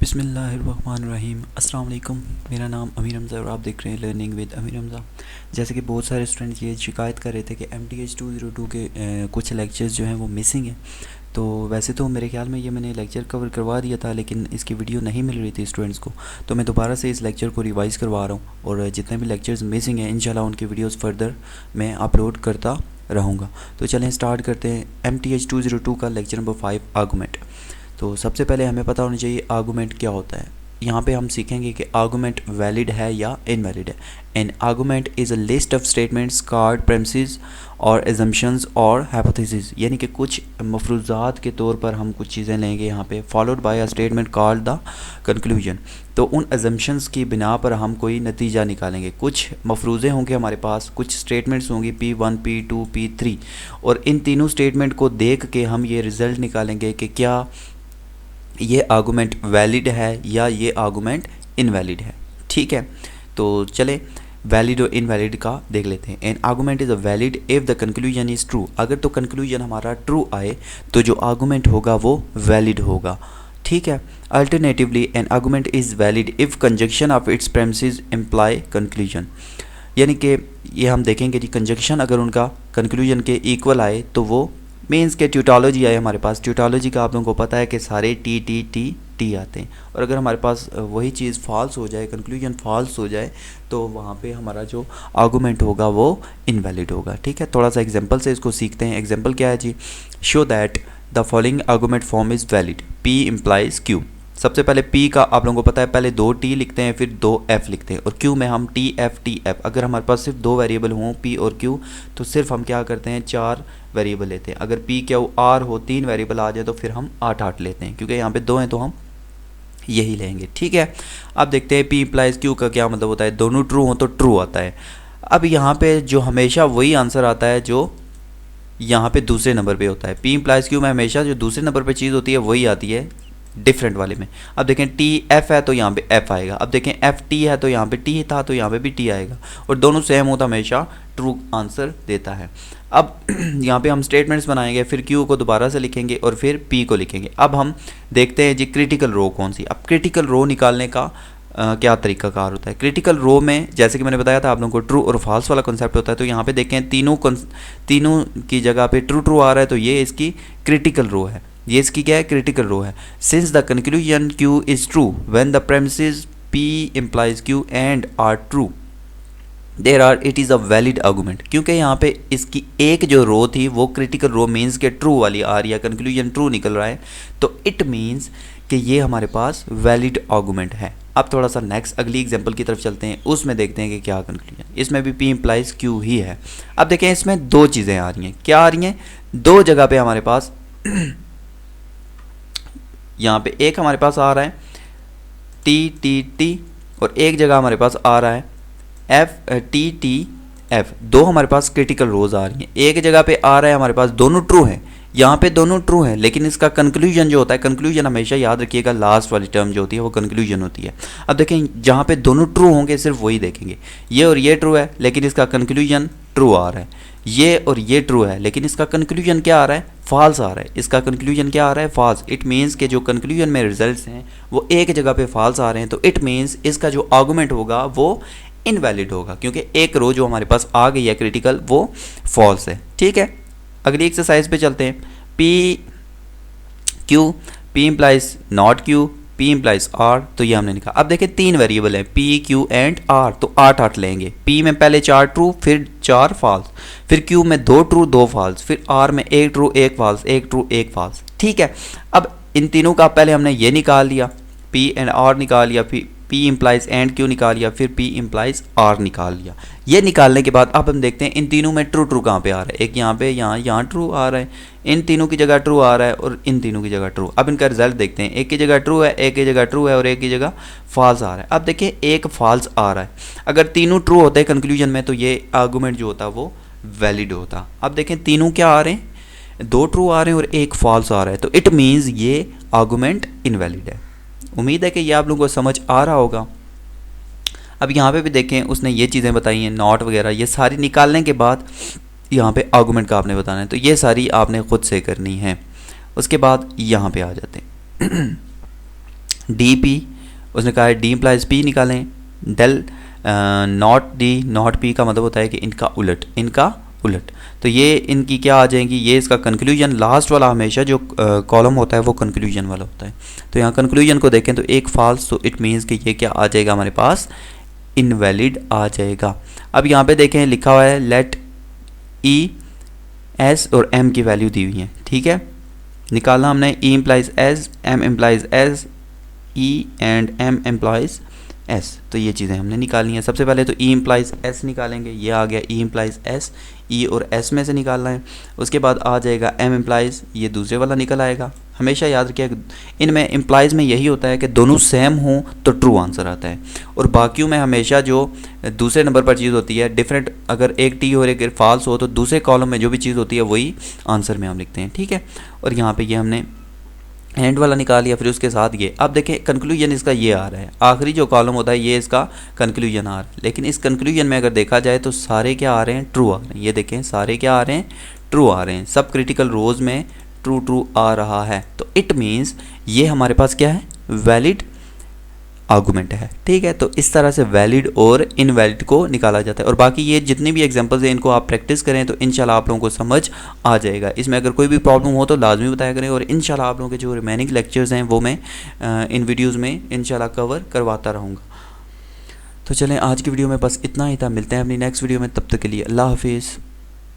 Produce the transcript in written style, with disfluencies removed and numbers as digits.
बिस्मिल्लाहिर्रहमानिर्रहीम। अस्सलाम वालेकुम। मेरा नाम अमीर हमज़ा और आप देख रहे हैं लर्निंग विद अमीर हमज़ा। जैसे कि बहुत सारे स्टूडेंट्स ये शिकायत कर रहे थे कि MTH 202 के कुछ लेक्चर्स जो हैं वो मिसिंग हैं। तो वैसे तो मेरे ख्याल में ये मैंने लेक्चर कवर करवा दिया था, लेकिन इसकी वीडियो नहीं मिल रही थी स्टूडेंट्स को, तो मैं दोबारा से इस लेक्चर को रिवाइज़ करवा रहा हूँ और जितने भी लेक्चर्स मिसिंग हैं इंशाल्लाह उनकी वीडियोज़ फर्दर मैं अपलोड करता रहूँगा। तो चलें स्टार्ट करते हैं। MTH 202 का लेक्चर नंबर 5 आर्गूमेंट। तो सबसे पहले हमें पता होना चाहिए आर्गूमेंट क्या होता है। यहाँ पे हम सीखेंगे कि आर्गूमेंट वैलिड है या इनवैलिड है। N argument is a list of statements, card, premises और एजम्पशंस और हाइपोथेसिस, यानी कि कुछ मफरूज़ात के तौर पर हम कुछ चीज़ें लेंगे यहाँ पे, followed by a statement called the conclusion. तो उन एजम्पशंस की बिना पर हम कोई नतीजा निकालेंगे। कुछ मफरूज़े होंगे हमारे पास, कुछ स्टेटमेंट्स होंगी P1, P2, P3, और इन तीनों स्टेटमेंट को देख के हम ये रिज़ल्ट निकालेंगे कि क्या ये आर्गूमेंट वैलिड है या ये आर्गूमेंट इनवैलिड है। ठीक है, तो चले वैलिड और इनवैलिड का देख लेते हैं। N argument is a valid if the conclusion is true. अगर तो कंक्लूजन हमारा ट्रू आए तो जो आर्गूमेंट होगा वो वैलिड होगा। ठीक है। Alternatively N argument is valid if conjunction of its premises imply conclusion, यानी कि ये हम देखेंगे कि कंजक्शन अगर उनका कंक्लूजन के इक्वल आए तो वो मीन्स के ट्यूटोलॉजी आए हमारे पास। ट्यूटोलॉजी का आप लोगों को पता है कि सारे टी टी टी टी आते हैं, और अगर हमारे पास वही चीज़ फॉल्स हो जाए, कंक्लूजन फॉल्स हो जाए, तो वहाँ पे हमारा जो आर्गूमेंट होगा वो इनवैलिड होगा। ठीक है, थोड़ा सा एग्जांपल से इसको सीखते हैं। एग्जांपल क्या है जी? Show that the following argument form is valid, P implies Q। सबसे पहले P का आप लोगों को पता है, पहले 2 T लिखते हैं फिर 2 F लिखते हैं, और Q में हम TF। अगर हमारे पास सिर्फ 2 वेरिएबल हों P और Q, तो सिर्फ हम क्या करते हैं 4 वेरिएबल लेते हैं। अगर P Q R हो 3 वेरिएबल आ जाए तो फिर हम 8 लेते हैं, क्योंकि यहाँ पे 2 हैं तो हम यही लेंगे। ठीक है, अब देखते हैं P इम्प्लाइज Q का क्या मतलब होता है। दोनों ट्रू हों तो ट्रू आता है। अब यहाँ पे जो हमेशा वही आंसर आता है जो यहाँ पे दूसरे नंबर पे होता है। P इम्प्लाइज Q में हमेशा जो दूसरे नंबर पे चीज़ होती है वही आती है डिफरेंट वाले में। अब देखें टी एफ है तो यहाँ पे एफ आएगा, अब देखें एफ टी है तो यहाँ पे टी था तो यहाँ पे भी टी आएगा, और दोनों सेम हो तो हमेशा ट्रू आंसर देता है। अब यहाँ पे हम स्टेटमेंट्स बनाएंगे, फिर क्यू को दोबारा से लिखेंगे और फिर पी को लिखेंगे। अब हम देखते हैं जी क्रिटिकल रो कौन सी। अब क्रिटिकल रो निकालने का क्या तरीकाकार होता है। क्रिटिकल रो में जैसे कि मैंने बताया था आप लोगों को ट्रू और फॉल्स वाला कॉन्सेप्ट होता है। तो यहाँ पे देखें तीनों की जगह पे ट्रू ट्रू आ रहा है, तो ये इसकी क्रिटिकल रो है। ये इसकी क्या है? क्रिटिकल रो है। Since the conclusion Q is true when the premises P implies Q and are true there are it is a valid argument. क्योंकि यहाँ पे इसकी एक जो रो थी वो क्रिटिकल रो मीन्स के ट्रू वाली आ रही है, कंक्लूजन ट्रू निकल रहा है, तो इट मीन्स कि ये हमारे पास वैलिड आर्गूमेंट है। अब थोड़ा सा नेक्स्ट अगली एग्जांपल की तरफ चलते हैं, उसमें देखते हैं कि क्या कंक्लूजन। इसमें भी P इम्प्लाइज Q ही है। अब देखें इसमें दो चीज़ें आ रही हैं। क्या आ रही हैं? दो जगह पे हमारे पास यहाँ पे एक हमारे पास आ रहा है टी टी टी, और एक जगह हमारे पास आ रहा है एफ टी टी एफ। दो हमारे पास क्रिटिकल रोज आ रही हैं। एक जगह पे आ रहा है हमारे पास दोनों ट्रू हैं, यहाँ पे दोनों ट्रू हैं, लेकिन इसका कंक्लूजन जो होता है, कंक्लूजन हमेशा याद रखिएगा लास्ट वाली टर्म जो होती है वो कंक्लूजन होती है। अब देखें जहाँ पे दोनों ट्रू होंगे सिर्फ वही देखेंगे। ये और ये ट्रू है लेकिन इसका कंक्लूजन ट्रू आ रहा है, ये और ये ट्रू है लेकिन इसका कंक्लूजन क्या आ रहा है? फॉल्स आ रहा है। इसका कंक्लूजन क्या आ रहा है? फॉल्स। इट मीन्स के जो कंक्लूजन में रिजल्ट्स हैं वो एक जगह पे फॉल्स आ रहे हैं, तो इट मीन्स इसका जो आर्गूमेंट होगा वो इनवैलिड होगा, क्योंकि एक रो जो हमारे पास आ गई है क्रिटिकल वो फॉल्स है। ठीक है, अगली एक्सरसाइज पे चलते हैं। P Q, P implies not Q, P implies R, तो ये हमने लिखा। अब देखें 3 वेरिएबल हैं P Q एंड R, तो 8 लेंगे। P में पहले 4 ट्रू फिर 4 फॉल्स, फिर Q में 2 ट्रू 2 फॉल्स, फिर R में 1 ट्रू 1 फॉल्स, 1 ट्रू 1 फॉल्स। ठीक है, अब इन तीनों का पहले हमने ये निकाल लिया, P एंड R निकाल लिया, फिर P इम्प्लाइज एंड Q निकाल लिया, फिर P इम्प्लाइज R निकाल लिया। ये निकालने के बाद अब हम देखते हैं इन तीनों में ट्रू ट्रू कहाँ पे आ रहा है। एक यहाँ पे यहाँ ट्रू आ रहा है, इन तीनों की जगह ट्रू आ रहा है, और इन तीनों की जगह ट्रू। अब इनका रिजल्ट देखते हैं। एक की जगह ट्रू है, एक की जगह ट्रू है, और एक की जगह फॉल्स आ रहा है। अब देखिए एक फॉल्स आ रहा है। अगर तीनों ट्रू होते हैं कंक्लूजन में तो ये आर्गूमेंट जो होता वो वैलिड होता। अब देखें तीनों क्या आ रहे हैं? 2 ट्रू आ रहे हैं और एक फॉल्स आ रहा है, तो इट मीन्स ये आर्गूमेंट इनवैलिड है। उम्मीद है कि ये आप लोगों को समझ आ रहा होगा। अब यहाँ पे भी देखें उसने ये चीज़ें बताई हैं, नॉट वगैरह, ये सारी निकालने के बाद यहाँ पे आर्गूमेंट का आपने बताना है, तो ये सारी आपने खुद से करनी है। उसके बाद यहाँ पे आ जाते हैं डी पी, उसने कहा है डी इम्प्लाइज पी निकालें, डेल नॉट डी नॉट पी का मतलब होता है कि इनका उलट, इनका उलट। तो ये इनकी क्या आ जाएंगी, ये इसका कंक्लूजन, लास्ट वाला हमेशा जो कॉलम होता है वो कंक्लूजन वाला होता है। तो यहाँ कंक्लूजन को देखें तो एक फॉल्स, तो इट मीन्स कि ये क्या आ जाएगा हमारे पास, इनवैलिड आ जाएगा। अब यहाँ पे देखें लिखा हुआ है लेट ई एस और एम की वैल्यू दी हुई है, ठीक है। निकालना हमने E implies S, M implies S, E and M implies S. तो ये चीज़ें हमने निकालनी है। सबसे पहले तो ई इम्प्लाइज एस निकालेंगे, ये आ गया ई इम्प्लाइज एस, ई और एस में से निकालना है। उसके बाद आ जाएगा एम इम्प्लाइज, ये दूसरे वाला निकल आएगा। हमेशा याद रखिएगा इनमें इम्प्लाइज में यही होता है कि दोनों सेम हों तो ट्रू आंसर आता है, और बाकियों में हमेशा जो दूसरे नंबर पर चीज़ होती है डिफरेंट, अगर एक टी और एक फॉल्स हो तो दूसरे कॉलम में जो भी चीज़ होती है वही आंसर में हम लिखते हैं, ठीक है। और यहाँ पर ये हमने एंड वाला निकाल लिया, फिर उसके साथ ये। अब देखें कंक्लूजन इसका ये आ रहा है, आखिरी जो कॉलम होता है ये इसका कंक्लूजन आ रहा है। लेकिन इस कंक्लूजन में अगर देखा जाए तो सारे क्या आ रहे हैं, ट्रू आ रहे हैं। ये देखें सारे क्या आ रहे हैं, ट्रू आ रहे हैं। सब क्रिटिकल रोज में ट्रू ट्रू आ रहा है। तो इट मीन्स ये हमारे पास क्या है, वैलिड आर्गूमेंट है, ठीक है। तो इस तरह से वैलिड और इनवैलिड को निकाला जाता है। और बाकी ये जितनी भी एग्जांपल्स हैं इनको आप प्रैक्टिस करें तो इंशाल्लाह आप लोगों को समझ आ जाएगा। इसमें अगर कोई भी प्रॉब्लम हो तो लाजमी बताया करें, और इंशाल्लाह आप लोगों के जो रिमेनिंग लेक्चर्स हैं वो मैं इन वीडियोज़ में इंशाल्लाह कवर करवाता रहूँगा। तो चलें आज की वीडियो में बस इतना ही था, मिलते हैं अपनी नेक्स्ट वीडियो में, तब तक के लिए अल्लाह हाफिज़।